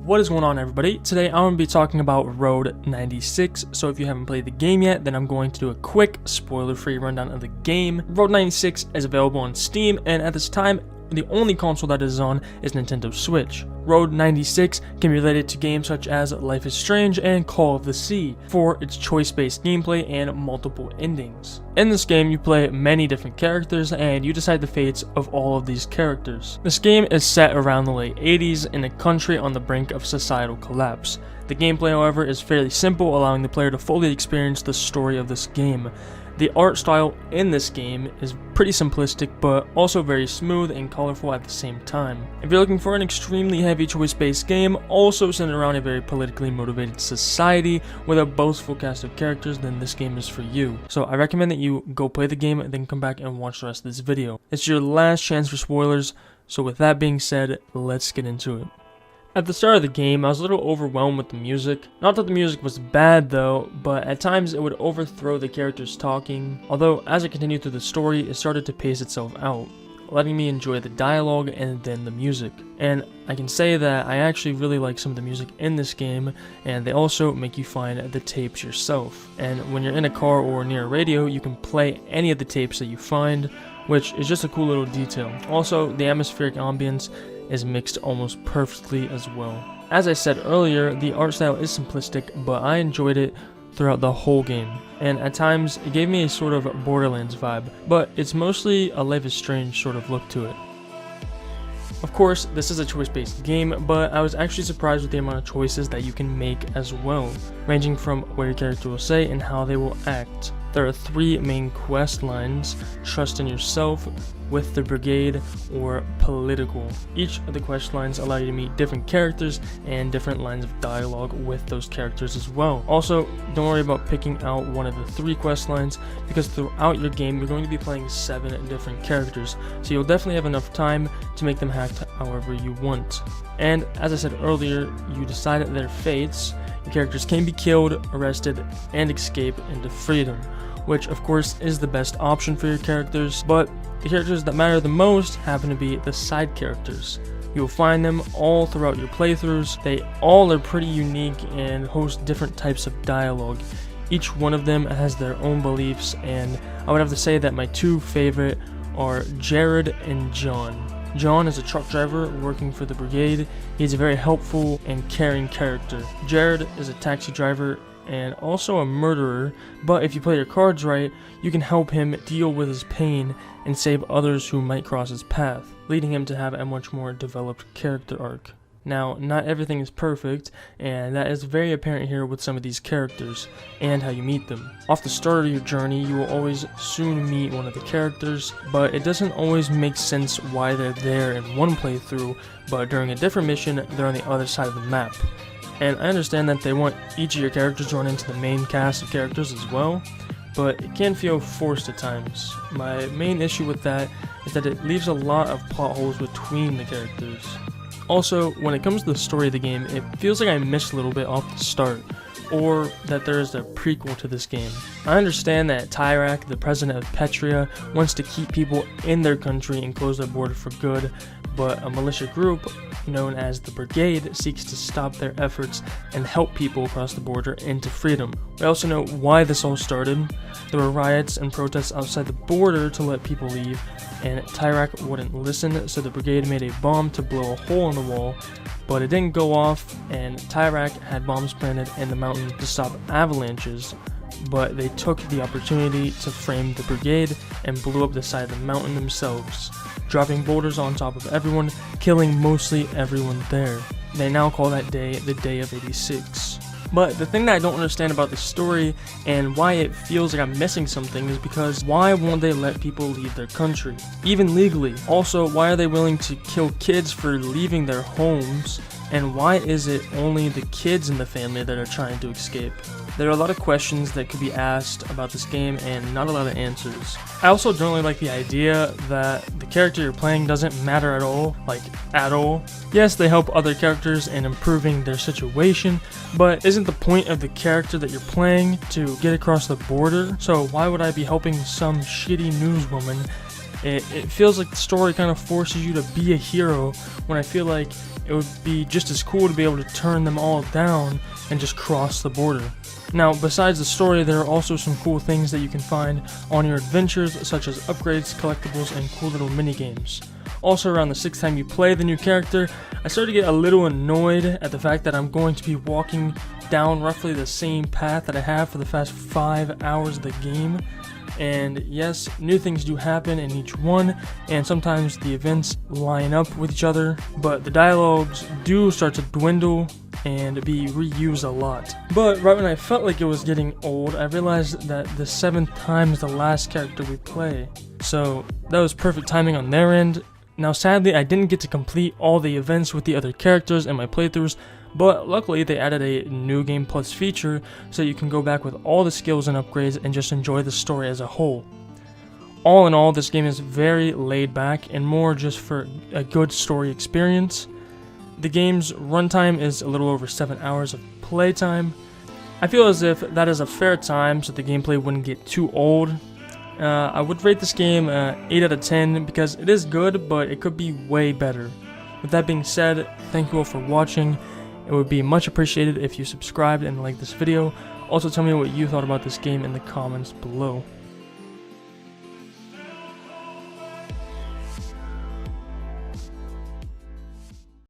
What is going on, everybody? Today I'm going to be talking about Road 96, so if you haven't played the game yet, then I'm going to do a quick spoiler-free rundown of the game. Road 96 is available on Steam, and at this time, the only console that is on is Nintendo Switch. Road 96 can be related to games such as Life is Strange and Call of the Sea for its choice-based gameplay and multiple endings. In this game, you play many different characters and you decide the fates of all of these characters. This game is set around the late 80s in a country on the brink of societal collapse. The gameplay, however, is fairly simple, allowing the player to fully experience the story of this game. The art style in this game is pretty simplistic, but also very smooth and colorful at the same time. If you're looking for an extremely heavy choice-based game, also centered around a very politically motivated society with a boastful cast of characters, then this game is for you. So I recommend that you go play the game and then come back and watch the rest of this video. It's your last chance for spoilers, so with that being said, let's get into it. At the start of the game, I was a little overwhelmed with the music. Not that the music was bad though, but at times it would overthrow the characters talking. Although, as I continued through the story, it started to pace itself out, letting me enjoy the dialogue and then the music. And I can say that I actually really like some of the music in this game, and they also make you find the tapes yourself. And when you're in a car or near a radio, you can play any of the tapes that you find, which is just a cool little detail. Also, the atmospheric ambience is mixed almost perfectly as well. As I said earlier, the art style is simplistic, but I enjoyed it throughout the whole game, and at times it gave me a sort of Borderlands vibe, but it's mostly a Life is Strange sort of look to it. Of course, this is a choice-based game, but I was actually surprised with the amount of choices that you can make as well, ranging from what your character will say and how they will act. There are 3 main quest lines: trust in yourself, with the brigade, or political. Each of the quest lines allow you to meet different characters and different lines of dialogue with those characters as well. Also, don't worry about picking out one of the 3 quest lines, because throughout your game you're going to be playing 7 different characters, so you'll definitely have enough time to make them act however you want. And as I said earlier, you decide their fates. Your characters can be killed, arrested, and escape into freedom, which of course is the best option for your characters, but the characters that matter the most happen to be the side characters. You'll find them all throughout your playthroughs. They all are pretty unique and host different types of dialogue. Each one of them has their own beliefs, and I would have to say that my 2 favorite are Jared and John. John is a truck driver working for the brigade. He's a very helpful and caring character. Jared is a taxi driver and also a murderer, but if you play your cards right, you can help him deal with his pain and save others who might cross his path, leading him to have a much more developed character arc. Now, not everything is perfect, and that is very apparent here with some of these characters and how you meet them. Off the start of your journey, you will always soon meet one of the characters, but it doesn't always make sense why they're there in one playthrough, but during a different mission, they're on the other side of the map. And I understand that they want each of your characters to run into the main cast of characters as well, but it can feel forced at times. My main issue with that is that it leaves a lot of plot holes between the characters. Also, when it comes to the story of the game, it feels like I missed a little bit off the start, or that there is a prequel to this game. I understand that Tyrak, the president of Petria, wants to keep people in their country and close their border for good, but a militia group known as the Brigade seeks to stop their efforts and help people across the border into freedom. We also know why this all started. There were riots and protests outside the border to let people leave, and Tyrak wouldn't listen, so the Brigade made a bomb to blow a hole in the wall, but it didn't go off, and Tyrak had bombs planted in the mountain to stop avalanches, but they took the opportunity to frame the Brigade and blew up the side of the mountain themselves, dropping boulders on top of everyone, killing mostly everyone there. They now call that day the Day of 86. But the thing that I don't understand about the story and why it feels like I'm missing something is because why won't they let people leave their country, even legally? Also, why are they willing to kill kids for leaving their homes? And why is it only the kids in the family that are trying to escape? There are a lot of questions that could be asked about this game and not a lot of answers. I also don't really like the idea that the character you're playing doesn't matter at all, like at all. Yes, they help other characters in improving their situation, but isn't the point of the character that you're playing to get across the border? So why would I be helping some shitty newswoman It feels like the story kind of forces you to be a hero, when I feel like it would be just as cool to be able to turn them all down and just cross the border. Now, besides the story, there are also some cool things that you can find on your adventures, such as upgrades, collectibles, and cool little mini-games. Also, around the 6th time you play the new character, I started to get a little annoyed at the fact that I'm going to be walking down roughly the same path that I have for the past 5 hours of the game. And yes, new things do happen in each one, and sometimes the events line up with each other, but the dialogues do start to dwindle and be reused a lot. But right when I felt like it was getting old, I realized that the 7th time is the last character we play. So that was perfect timing on their end. Now sadly, I didn't get to complete all the events with the other characters in my playthroughs, but luckily they added a new game plus feature so you can go back with all the skills and upgrades and just enjoy the story as a whole. All in all, this game is very laid back and more just for a good story experience. The game's runtime is a little over 7 hours of playtime. I feel as if that is a fair time so the gameplay wouldn't get too old. I would rate this game 8 out of 10 because it is good, but it could be way better. With that being said, thank you all for watching. It would be much appreciated if you subscribed and liked this video. Also tell me what you thought about this game in the comments below.